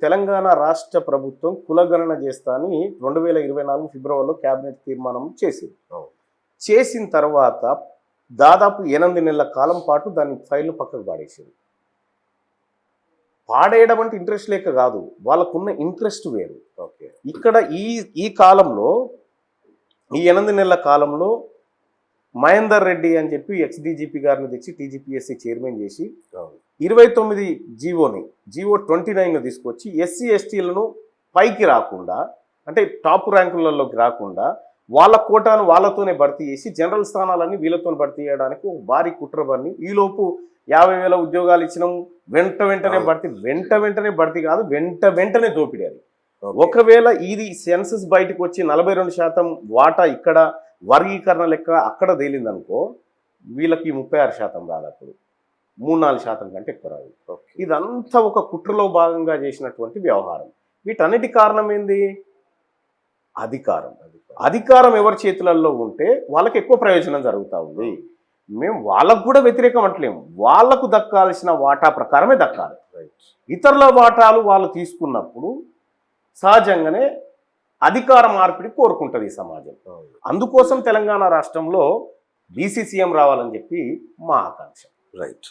తెలంగాణ రాష్ట్ర ప్రభుత్వం కులగణన చేస్తా అని 2024 ఫిబ్రవరిలో కేబినెట్ తీర్మానం చేసింది. చేసిన తర్వాత దాదాపు 8 నెలల కాలం పాటు దాని ఫైల్ను పక్కకు పాడేసింది. పాడేయడం అంటే ఇంట్రెస్ట్ లేక కాదు, వాళ్ళకున్న ఇంట్రెస్ట్ వేరు. ఓకే. ఇక్కడ ఈ కాలంలో ఈ 8 నెలల కాలంలో మహేందర్ రెడ్డి అని చెప్పి ఎక్స్-డీజీపీ గారిని తెచ్చి టీజీపీఎస్సీ చైర్మన్ చేసి 29 జీవో 29ను తీసుకొచ్చి ఎస్సీ ఎస్టీలను పైకి రాకుండా, అంటే టాప్ ర్యాంకులలోకి రాకుండా వాళ్ళ కోటాను వాళ్ళతోనే భర్తీ చేసి జనరల్ స్థానాలన్నీ వీళ్ళతో భర్తీ చేయడానికి ఒక భారీ కుట్ర పన్ని ఈలోపు 50,000 ఉద్యోగాలు ఇచ్చినాం, వెంటనే భర్తీ కాదు, వెంటనే దోపిడీ. అది ఒకవేళ ఇది సెన్సస్ బయటకు వచ్చి 42% వాటా ఇక్కడ వర్గీకరణ లెక్క అక్కడ తేలిందనుకో, వీళ్ళకి 36% రాదు, అప్పుడు 3-4% కంటే ఎక్కువ రాదు. ఇదంతా ఒక కుట్రలో భాగంగా చేసినటువంటి వ్యవహారం. వీటన్నిటి కారణం ఏంది? అధికారం ఎవరి చేతులలో ఉంటే వాళ్ళకి ఎక్కువ ప్రయోజనం జరుగుతూ ఉంది. మేము వాళ్ళకు కూడా వ్యతిరేకం అంటలేము, వాళ్ళకు దక్కాల్సిన వాటా ప్రకారమే దక్కాలి. ఇతరుల వాటాలు వాళ్ళు తీసుకున్నప్పుడు సహజంగానే అధికార మార్పిడి కోరుకుంటుంది ఈ సమాజం. అందుకోసం తెలంగాణ రాష్ట్రంలో బీసీ సీఎం రావాలని చెప్పి మా ఆకాంక్ష. రైట్.